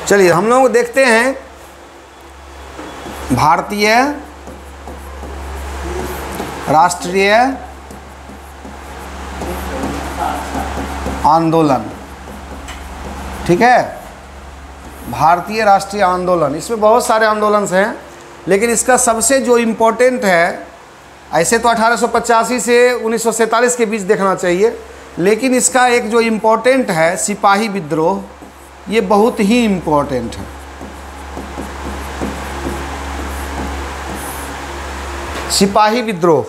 चलिए हम लोग देखते हैं भारतीय राष्ट्रीय आंदोलन। ठीक है, भारतीय राष्ट्रीय आंदोलन, इसमें बहुत सारे आंदोलन हैं, लेकिन इसका सबसे जो इम्पोर्टेंट है, ऐसे तो 1885 से 1947 के बीच देखना चाहिए, लेकिन इसका एक जो इम्पोर्टेंट है सिपाही विद्रोह, ये बहुत ही इम्पोर्टेंट है। सिपाही विद्रोह,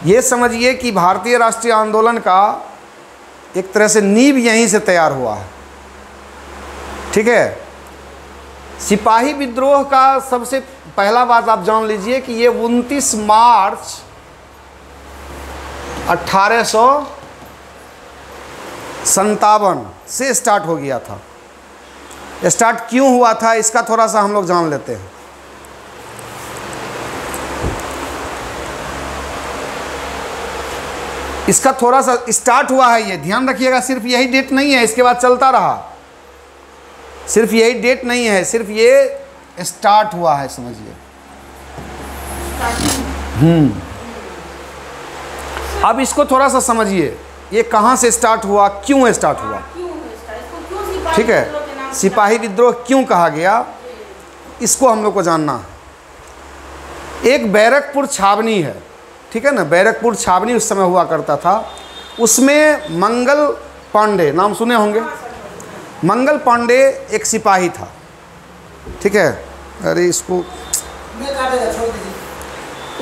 ये समझिए कि भारतीय राष्ट्रीय आंदोलन का एक तरह से नींव यहीं से तैयार हुआ है। ठीक है, सिपाही विद्रोह का सबसे पहला बात आप जान लीजिए कि ये 29 मार्च 1857 से स्टार्ट हो गया था। स्टार्ट क्यों हुआ था इसका थोड़ा सा हम लोग जान लेते हैं। इसका थोड़ा सा स्टार्ट हुआ है, ये ध्यान रखिएगा, सिर्फ यही डेट नहीं है, इसके बाद चलता रहा, सिर्फ यही डेट नहीं है, सिर्फ ये स्टार्ट हुआ है, समझिए। अब इसको थोड़ा सा समझिए, ये कहाँ से स्टार्ट हुआ, क्यों स्टार्ट हुआ। ठीक है, सिपाही विद्रोह क्यों कहा गया, इसको हम लोग को जानना है। एक बैरकपुर छावनी है, ठीक है ना, बैरकपुर छावनी उस समय हुआ करता था। उसमें मंगल पांडे, नाम सुने होंगे, मंगल पांडे एक सिपाही था। ठीक है, अरे इसको,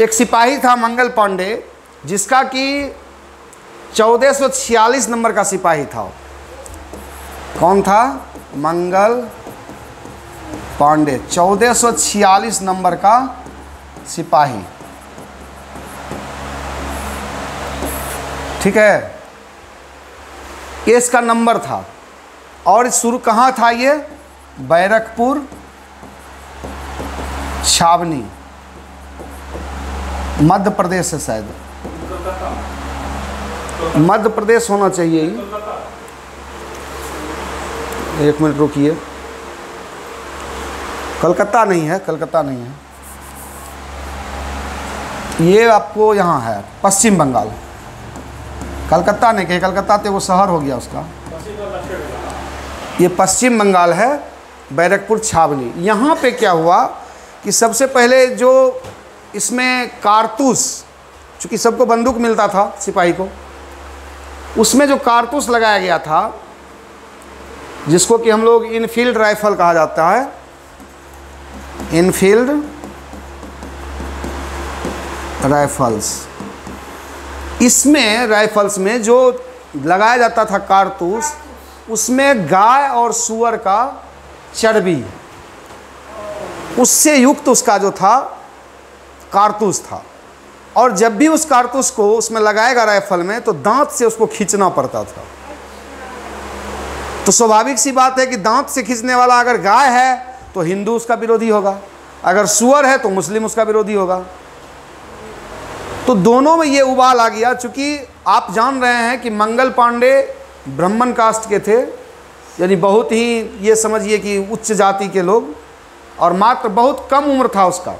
एक सिपाही था मंगल पांडे, जिसका कि 1446 नंबर का सिपाही था। कौन था? मंगल पांडे, 1446 नंबर का सिपाही। ठीक है, ये इसका नंबर था। और शुरू कहाँ था ये? बैरकपुर छावनी, मध्य प्रदेश से, शायद मध्य प्रदेश होना चाहिए। एक मिनट रुकिए, कलकत्ता नहीं है, कलकत्ता नहीं है, ये आपको यहाँ है पश्चिम बंगाल। कलकत्ता नहीं कहे, कलकत्ता तो वो शहर हो गया उसका, ये पश्चिम बंगाल है, बैरकपुर छावनी। यहाँ पे क्या हुआ कि सबसे पहले जो इसमें कारतूस, चूँकि सबको बंदूक मिलता था सिपाही को, उसमें जो कारतूस लगाया गया था, जिसको कि हम लोग इनफील्ड राइफल कहा जाता है, इनफील्ड राइफल्स, इसमें राइफल्स में जो लगाया जाता था कारतूस, उसमें गाय और सूअर का चर्बी, उससे युक्त उसका जो था कारतूस था। और जब भी उस कारतूस को उसमें लगाएगा राइफल में, तो दांत से उसको खींचना पड़ता था। तो स्वाभाविक सी बात है कि दांत से खींचने वाला अगर गाय है तो हिंदू उसका विरोधी होगा, अगर सूअर है तो मुस्लिम उसका विरोधी होगा। तो दोनों में ये उबाल आ गया। चूँकि आप जान रहे हैं कि मंगल पांडे ब्राह्मण कास्ट के थे, यानी बहुत ही, ये समझिए कि उच्च जाति के लोग, और मात्र बहुत कम उम्र था उसका।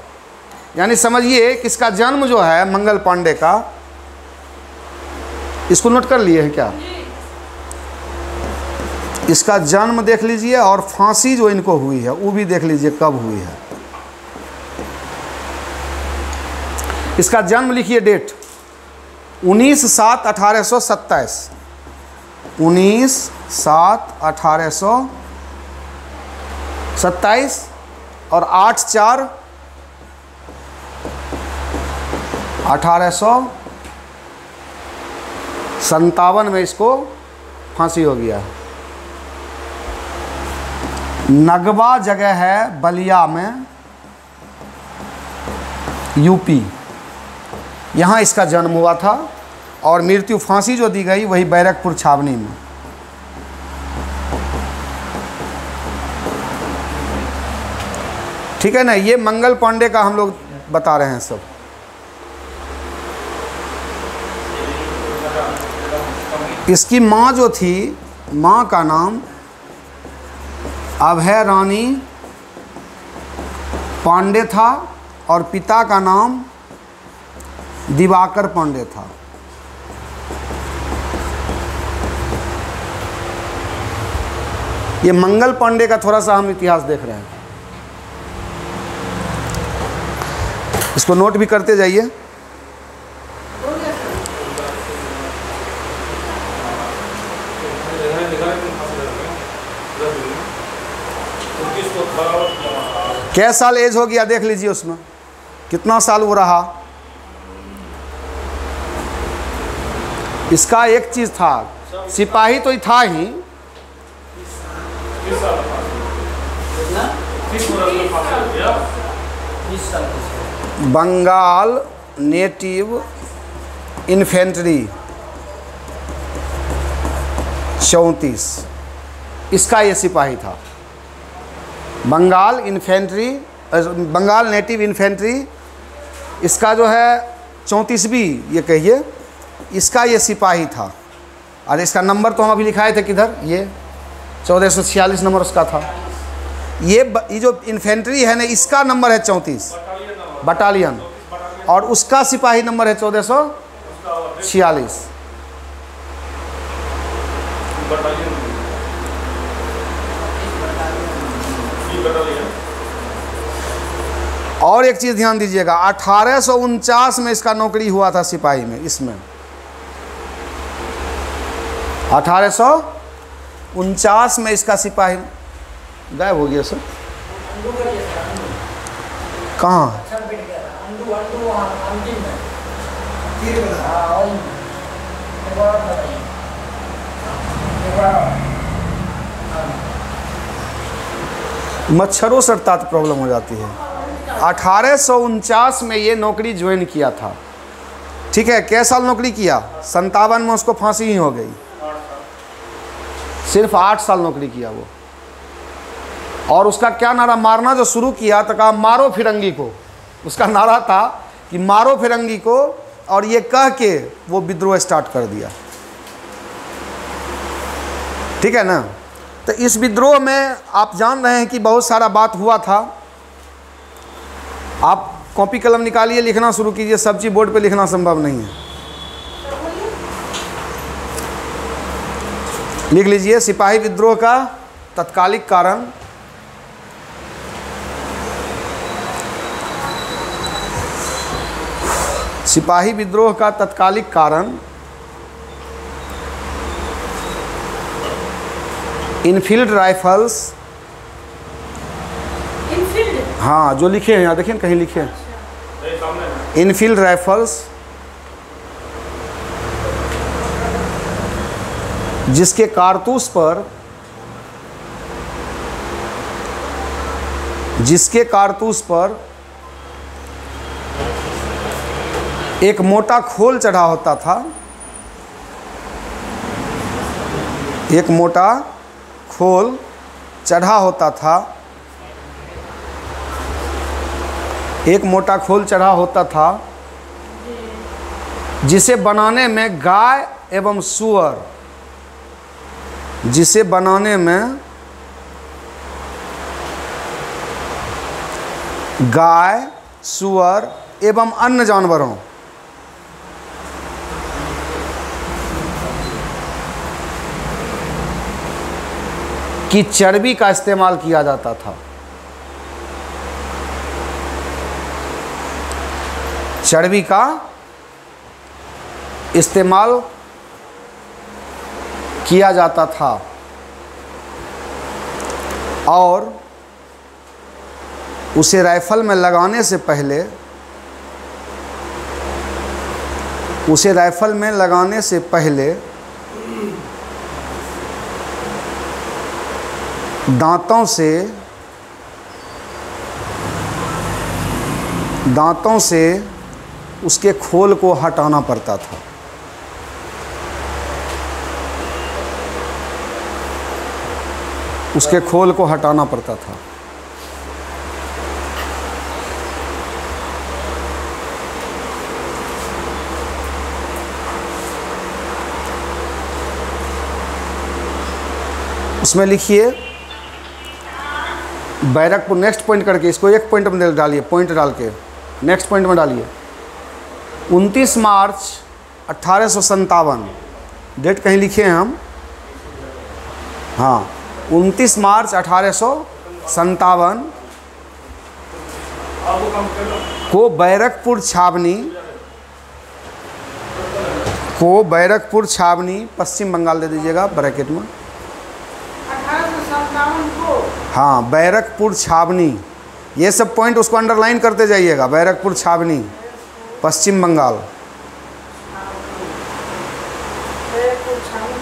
यानी समझिए कि इसका जन्म जो है मंगल पांडे का, इसको नोट कर लिए हैं क्या? इसका जन्म देख लीजिए, और फांसी जो इनको हुई है वो भी देख लीजिए कब हुई है। इसका जन्म लिखिए डेट, 19/7/1827, 19/7/1827, और 8/4/1857 में इसको फांसी हो गया। नगवा जगह है बलिया में, यूपी, यहाँ इसका जन्म हुआ था। और मृत्यु, फांसी जो दी गई वही बैरकपुर छावनी में। ठीक है ना, ये मंगल पांडे का हम लोग बता रहे हैं सब। इसकी माँ जो थी माँ का नाम अभय रानी पांडे था और पिता का नाम दिवाकर पांडे था। ये मंगल पांडे का थोड़ा सा हम इतिहास देख रहे हैं, इसको नोट भी करते जाइए। क्या साल एज हो गया देख लीजिए, उसमें कितना साल वो रहा। इसका एक चीज था, सिपाही तो ही था ही, बंगाल नेटिव इन्फेंट्री 34, इसका ये सिपाही था। बंगाल नेटिव इन्फेंट्री, इसका जो है 34वीं ये कहिए, इसका ये सिपाही था। और इसका नंबर तो हम अभी लिखाए थे किधर, ये 1446 नंबर उसका था। ये जो इन्फेंट्री है ना, इसका नंबर है 34 बटालियन, और उसका सिपाही नंबर है 1446। और एक चीज़ ध्यान दीजिएगा, 1849 में इसका नौकरी हुआ था सिपाही में। इसमें 1849 में इसका सिपाही गायब हो गया सर। कहाँ? मच्छरों से तात प्रॉब्लम हो जाती है। 1849 में ये नौकरी ज्वाइन किया था, ठीक है। कै साल नौकरी किया? 57 में उसको फांसी ही हो गई। सिर्फ 8 साल नौकरी किया वो। और उसका क्या नारा, मारना जो शुरू किया तो कहा मारो फिरंगी को। उसका नारा था कि मारो फिरंगी को, और ये कह के वो विद्रोह स्टार्ट कर दिया, ठीक है ना। तो इस विद्रोह में आप जान रहे हैं कि बहुत सारा बात हुआ था। आप कॉपी कलम निकालिए, लिखना शुरू कीजिए। सब चीज़ बोर्ड पे लिखना संभव नहीं है। लिख लीजिए, सिपाही विद्रोह का तत्कालिक कारण। सिपाही विद्रोह का तत्कालिक कारण इनफील्ड राइफल्स। हाँ, जो लिखे हैं यहाँ देखिए, कहीं लिखे हैं इनफील्ड राइफल्स, जिसके कारतूस पर एक मोटा खोल चढ़ा होता था। एक मोटा खोल चढ़ा होता था। एक मोटा खोल चढ़ा होता था जिसे बनाने में गाय एवं सूअर, जिसे बनाने में गाय, सूअर एवं अन्य जानवरों की चर्बी का इस्तेमाल किया जाता था। चर्बी का इस्तेमाल किया जाता था और उसे राइफल में लगाने से पहले, दांतों से उसके खोल को हटाना पड़ता था। उसके खोल को हटाना पड़ता था। उसमें लिखिए बैरकपुर, नेक्स्ट पॉइंट करके इसको एक पॉइंट में डालिए, पॉइंट डाल के नेक्स्ट पॉइंट में डालिए। 29 मार्च 1857 डेट कहीं लिखे हैं हम, हाँ 29 मार्च 1857 को बैरकपुर छावनी पश्चिम बंगाल दे दीजिएगा ब्रैकेट में। 1857 को, हाँ बैरकपुर छावनी, ये सब पॉइंट उसको अंडरलाइन करते जाइएगा। बैरकपुर छावनी पश्चिम बंगाल,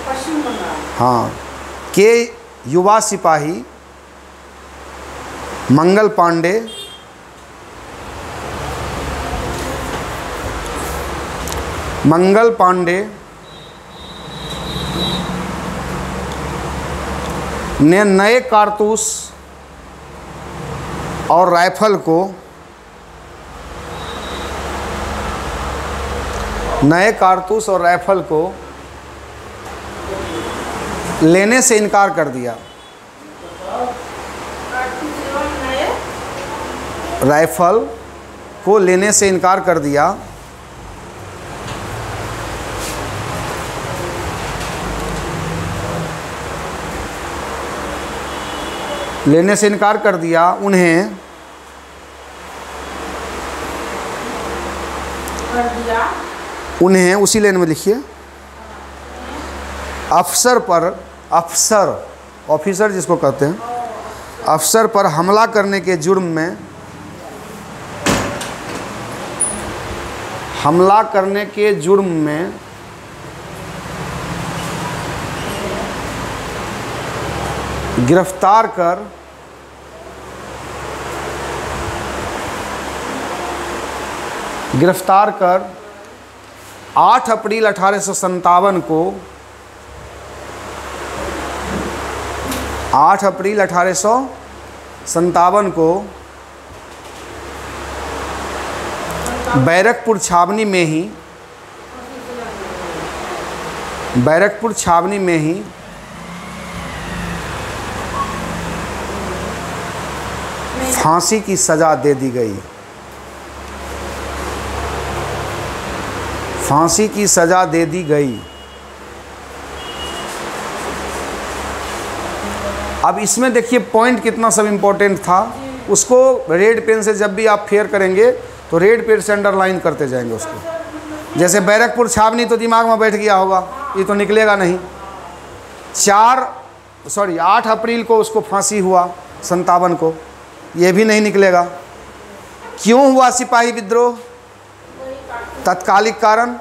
पश्चिम बंगाल, हाँ के युवा सिपाही मंगल पांडे ने नए कारतूस और राइफल को लेने से इनकार कर दिया। राइफल को लेने से इनकार कर दिया। उन्हें उसी लाइन में लिखिए, ऑफिसर जिसको कहते हैं, अफसर पर हमला करने के जुर्म में गिरफ्तार कर 8 अप्रैल 1857 को 8 अप्रैल 1857 को बैरकपुर छावनी में ही फांसी की सज़ा दे दी गई। फांसी की सज़ा दे दी गई। अब इसमें देखिए पॉइंट कितना सब इम्पोर्टेंट था, उसको रेड पेन से जब भी आप फेयर करेंगे तो रेड पेन से अंडरलाइन करते जाएंगे उसको। जैसे बैरकपुर छावनी तो दिमाग में बैठ गया होगा, ये तो निकलेगा नहीं। 8 अप्रैल को उसको फांसी हुआ 57 को, ये भी नहीं निकलेगा। क्यों हुआ सिपाही विद्रोह? तत्कालिक कारण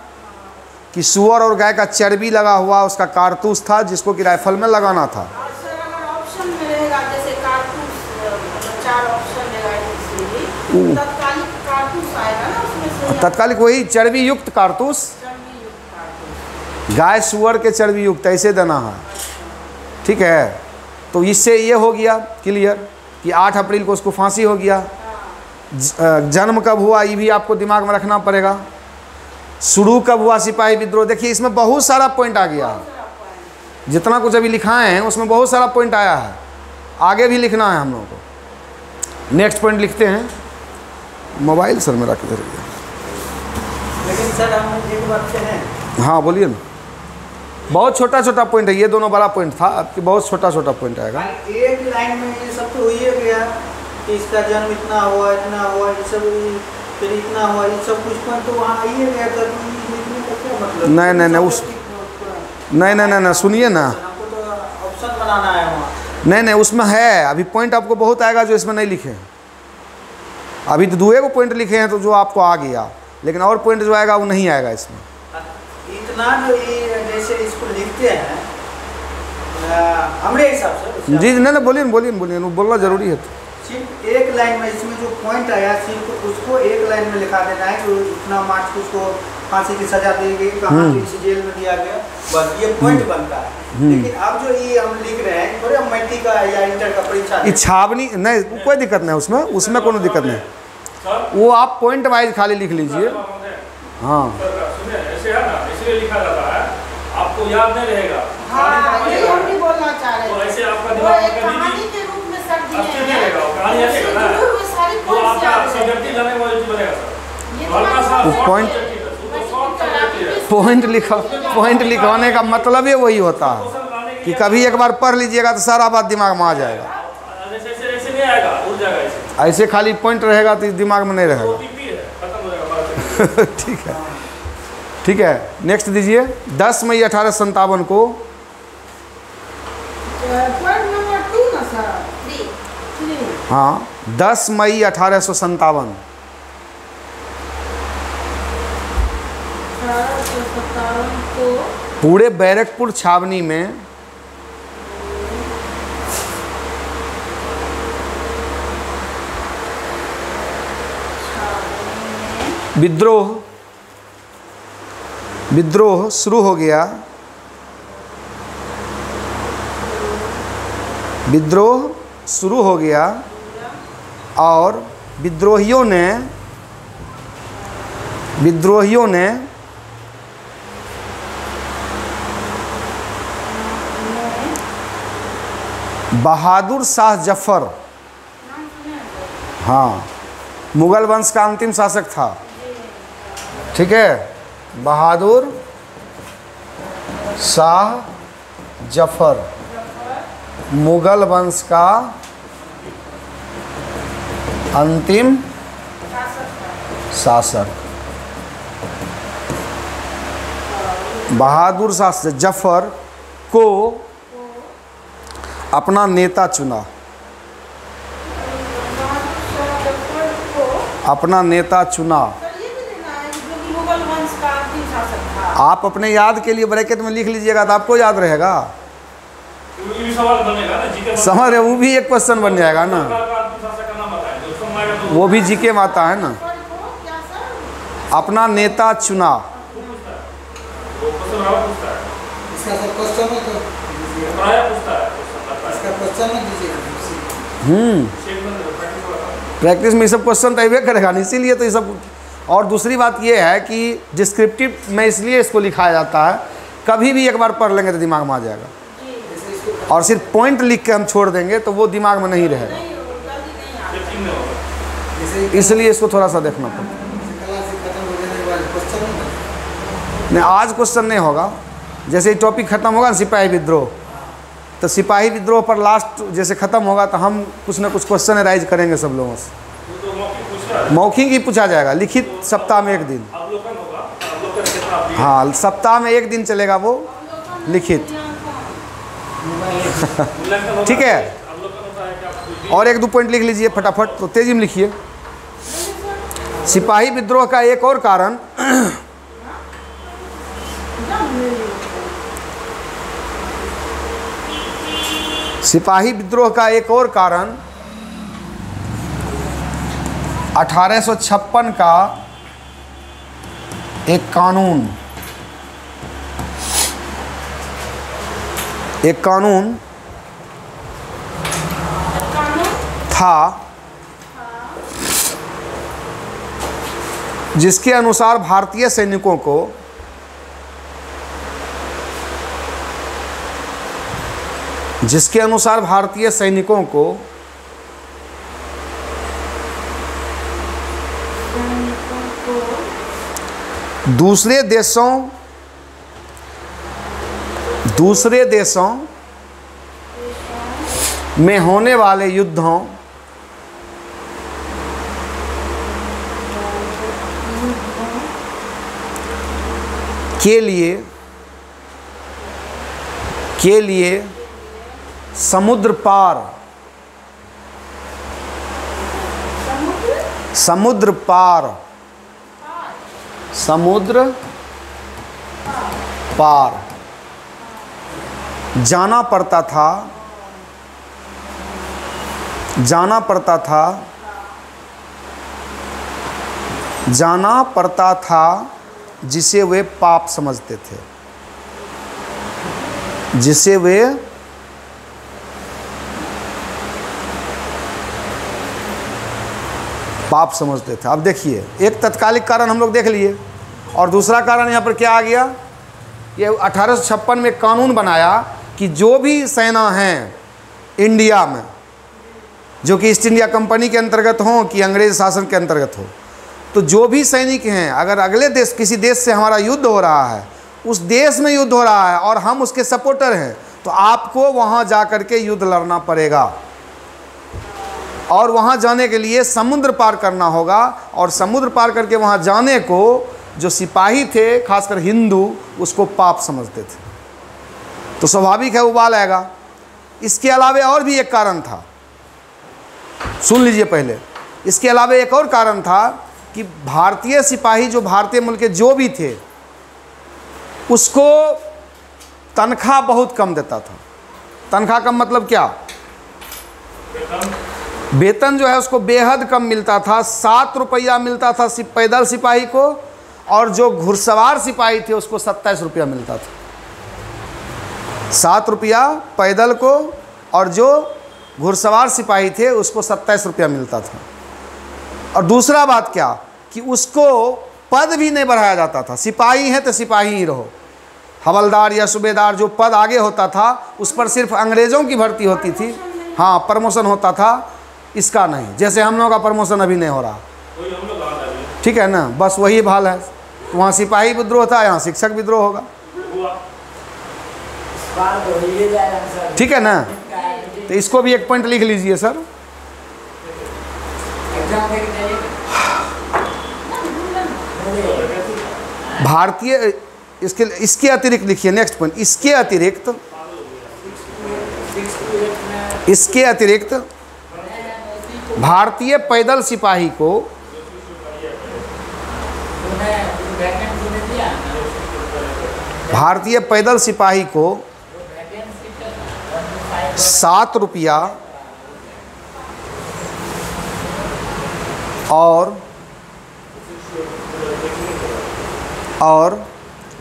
कि सुअर और गाय का चर्बी लगा हुआ उसका कारतूस था जिसको कि राइफल में लगाना था। सर अगर ऑप्शन में रहेगा जैसे कारतूस, 4 ऑप्शन रहेगा, तत्कालिक कारतूस आएगा ना उसमें से। तत्कालिक वही चर्बी युक्त कारतूस, गाय सुअर के चर्बी युक्त ऐसे देना है, ठीक है। तो इससे ये हो गया क्लियर कि 8 अप्रैल को उसको फांसी हो गया। जन्म कब हुआ ये भी आपको दिमाग में रखना पड़ेगा। शुरू कब हुआ सिपाही विद्रोह? देखिए इसमें बहुत सारा पॉइंट आ गया, जितना कुछ अभी लिखाए हैं उसमें बहुत सारा पॉइंट आया है, आगे भी लिखना है हम लोगों को। नेक्स्ट पॉइंट लिखते हैं। मोबाइल सर मेरा किधर गया? लेकिन सर हम एक बात से हैं। हाँ बोलिए ना। बहुत छोटा छोटा पॉइंट है, ये दोनों बड़ा पॉइंट था, आपकी बहुत छोटा छोटा पॉइंट आएगा। एक लाइन में ये सब तो हो ही गया कि इसका जन्म इतना हुआ, ये सब फिर इतना हुआ, ये सब कुछ पॉइंट तो वहाँ आइए गया था। मतलब नहीं, सुनिए ना, हमको तो ऑप्शन बनाना है वहाँ। नहीं उसमें है, अभी पॉइंट आपको बहुत आएगा जो इसमें नहीं लिखे हैं। अभी तो 2 को पॉइंट लिखे हैं तो जो आपको आ गया, लेकिन और पॉइंट जो आएगा वो नहीं आएगा इसमें। इतना जो ये जैसे इसको लिखते हैं हमारे हिसाब से। जी नहीं बोलिए बोलना जरूरी है। सिर्फ एक लाइन में इसमें जो पॉइंट आया सिर्फ उसको एक लाइन में लिखा देना है कि इतना मार्च को उसको फांसी की सजा दी गई, कहाँ किस जेल में दिया गया, बस ये पॉइंट बनता है। लेकिन अब जो ये हम लिख रहे हैं थोड़े मैट्रिक का या इंटर का परीक्षा छावनी नहीं, कोई दिक्कत नहीं उसमें कोई दिक्कत नहीं, वो आप पॉइंट वाइज खाली लिख लीजिए। हाँ ऐसे है ना, इसलिए लिखा जाता है, आपको याद नहीं रहेगा। हाँ, ये हम भी बोलना चाह रहे हैं। तो ऐसे पॉइंट लिखवाने का मतलब ही वही होता है कि कभी एक बार पढ़ लीजिएगा तो सारा बात दिमाग में आ जाएगा। ऐसे खाली पॉइंट रहेगा तो दिमाग में नहीं रहेगा। ठीक है नेक्स्ट दीजिए। 10 मई 1857 को हाँ 10 मई 1857 पूरे बैरकपुर छावनी में विद्रोह शुरू हो गया। विद्रोह शुरू हो गया और विद्रोहियों ने बहादुर शाह जफर, हाँ मुगल वंश का अंतिम शासक था, ठीक है, बहादुर शाह जफर मुगल वंश का अंतिम शासक। बहादुर शाह जफर को अपना नेता चुना। अपना नेता चुना। आप अपने याद के लिए ब्रैकेट में लिख लीजिएगा तो आपको याद रहेगा। समझ रहे, वो भी एक क्वेश्चन बन जाएगा ना, वो भी जीके में आता है ना। अपना नेता चुना। प्रैक्टिस में ये सब क्वेश्चन तैयार करेगा ना, इसीलिए तो ये सब। और दूसरी बात ये है कि डिस्क्रिप्टिव में इसलिए इसको लिखाया जाता है, कभी भी एक बार पढ़ लेंगे तो दिमाग में आ जाएगा। और सिर्फ पॉइंट लिख के हम छोड़ देंगे तो वो दिमाग में नहीं रहेगा, इसलिए इसको थोड़ा सा देखना पड़ता। नहीं आज क्वेश्चन नहीं होगा, जैसे ही टॉपिक खत्म होगा ना सिपाही विद्रोह, तो सिपाही विद्रोह पर लास्ट जैसे ख़त्म होगा तो हम कुछ ना कुछ क्वेश्चन राइज करेंगे सब लोगों से। मौखिक ही पूछा जाएगा, लिखित सप्ताह में 1 दिन। हाँ सप्ताह में 1 दिन चलेगा वो लिखित। ठीक है, और 1-2 पॉइंट लिख लीजिए फटाफट, तो तेजी में लिखिए। सिपाही विद्रोह का एक और कारण सिपाही विद्रोह का एक और कारण 1856 का एक कानून था जिसके अनुसार भारतीय सैनिकों को दूसरे देशों में होने वाले युद्धों के लिए समुद्र पार जाना पड़ता था जिसे वे पाप समझते थे, अब देखिए एक तत्कालिक कारण हम लोग देख लिए, और दूसरा कारण यहाँ पर क्या आ गया, ये 1856 में कानून बनाया कि जो भी सेना हैं इंडिया में, जो कि ईस्ट इंडिया कंपनी के अंतर्गत हो कि अंग्रेज शासन के अंतर्गत हो, तो जो भी सैनिक हैं, अगर अगले देश, किसी देश से हमारा युद्ध हो रहा है, उस देश में युद्ध हो रहा है और हम उसके सपोर्टर हैं, तो आपको वहाँ जा कर के युद्ध लड़ना पड़ेगा और वहाँ जाने के लिए समुद्र पार करना होगा। और समुद्र पार करके वहाँ जाने को जो सिपाही थे, खासकर हिंदू, उसको पाप समझते थे। तो स्वाभाविक है उबाल आएगा। इसके अलावे और भी एक कारण था, सुन लीजिए पहले। इसके अलावे एक और कारण था कि भारतीय सिपाही, जो भारतीय मुल्क के जो भी थे, उसको तनख्वाह बहुत कम देता था। तनख्वाह कम मतलब क्या? वेतन जो है उसको बेहद कम मिलता था। 7 रुपया मिलता था पैदल सिपाही को, और जो घुड़सवार सिपाही थे उसको 27 रुपया मिलता था। 7 रुपया पैदल को, और जो घुड़सवार सिपाही थे उसको 27 रुपया मिलता था। और दूसरा बात क्या कि उसको पद भी नहीं बढ़ाया जाता था। सिपाही हैं तो सिपाही ही रहो। हवलदार या सूबेदार जो पद आगे होता था, उस पर सिर्फ अंग्रेज़ों की भर्ती होती थी। हाँ, प्रमोशन होता था, इसका नहीं। जैसे हम लोगों का प्रमोशन अभी नहीं हो रहा, ठीक है ना, बस वही हाल है। वहाँ सिपाही विद्रोह था, यहाँ शिक्षक विद्रोह होगा, ठीक है ना। तो इसको भी एक पॉइंट लिख लीजिए सर। भारतीय, इसके अतिरिक्त लिखिए, नेक्स्ट पॉइंट। इसके अतिरिक्त भारतीय पैदल सिपाही को भारतीय पैदल सिपाही को 7 रुपया और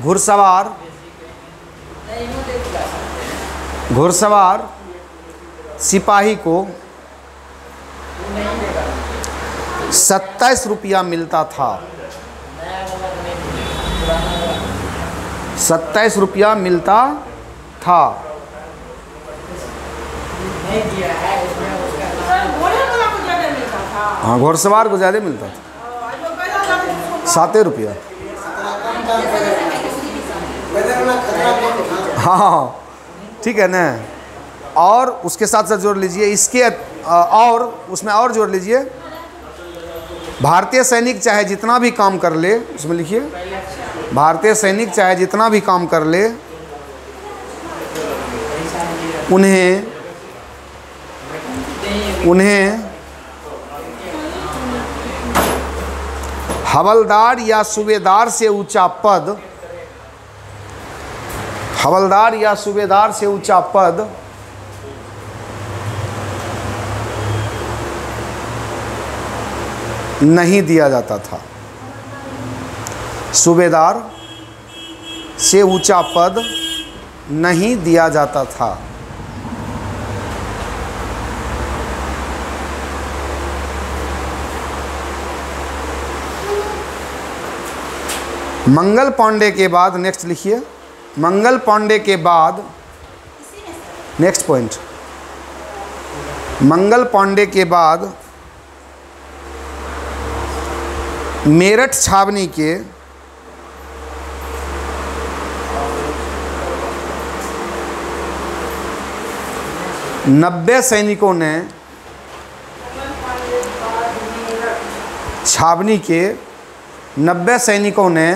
घुड़सवार सिपाही को 27 रुपया मिलता था। 27 रुपया मिलता था। हाँ, घुड़सवार को ज़्यादा मिलता था, 7 रुपया। हाँ, ठीक है ना। और उसके साथ साथ जोड़ लीजिए इसके, और उसमें और जोड़ लीजिए, भारतीय सैनिक चाहे जितना भी काम कर ले, उसमें लिखिए, भारतीय सैनिक चाहे जितना भी काम कर ले, उन्हें हवलदार या सूबेदार से ऊंचा पद नहीं दिया जाता था। सूबेदार से ऊंचा पद नहीं दिया जाता था। मंगल पांडे के बाद, नेक्स्ट लिखिए, मंगल पांडे के बाद, नेक्स्ट पॉइंट, मंगल पांडे के बाद मेरठ छावनी के 90 सैनिकों ने, छावनी के 90 सैनिकों ने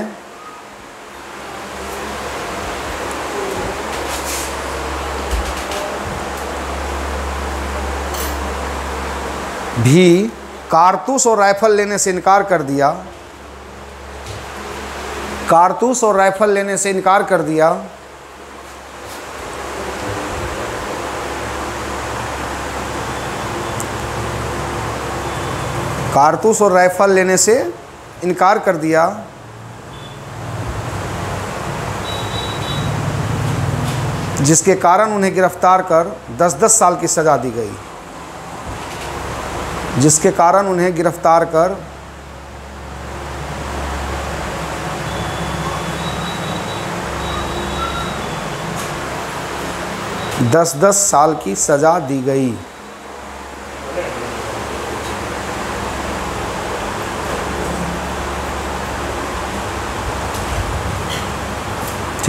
भी कारतूस और राइफल लेने से इनकार कर दिया। कारतूस और राइफल लेने से इनकार कर दिया। कारतूस और राइफल लेने से इनकार कर दिया। जिसके कारण उन्हें गिरफ्तार कर 10-10 साल की सज़ा दी गई। जिसके कारण उन्हें गिरफ्तार कर 10-10 साल की सज़ा दी गई।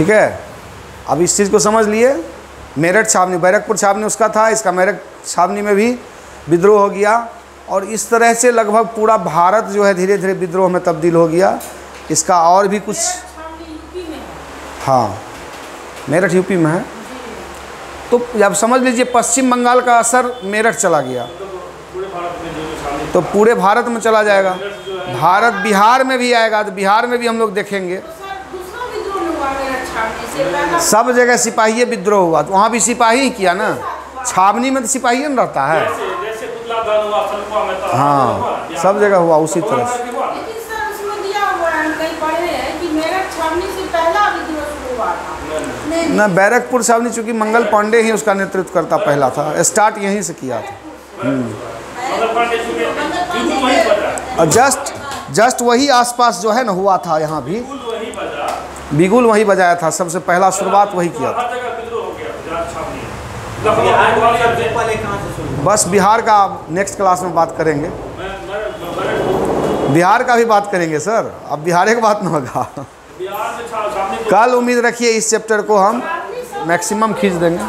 ठीक है, अब इस चीज़ को समझ लिए। मेरठ छावनी, बैरकपुर छावनी उसका था, इसका मेरठ छावनी में भी विद्रोह हो गया। और इस तरह से लगभग पूरा भारत जो है धीरे धीरे विद्रोह में तब्दील हो गया। इसका और भी कुछ, हाँ मेरठ यूपी में है। तो अब समझ लीजिए पश्चिम बंगाल का असर मेरठ चला गया तो पूरे भारत में चला जाएगा। भारत बिहार में भी आएगा तो बिहार में भी हम लोग देखेंगे। सब जगह सिपाही विद्रोह हुआ तो वहाँ भी सिपाही ही किया ना, छावनी में तो सिपाही न रहता है। हाँ सब जगह हुआ उसी तरह से। न बैरकपुर छावनी चूँकि मंगल पांडे ही उसका नेतृत्व करता पहला था, स्टार्ट यहीं से किया था। और जस्ट वही आसपास जो है ना हुआ था, यहाँ भी बिगुल वही बजाया था, सबसे पहला शुरुआत वही किया था। बस बिहार का नेक्स्ट क्लास में बात करेंगे, बिहार का भी बात करेंगे सर, अब बिहार की बात ना होगा। कल उम्मीद रखिए इस चैप्टर को हम मैक्सिमम खींच देंगे।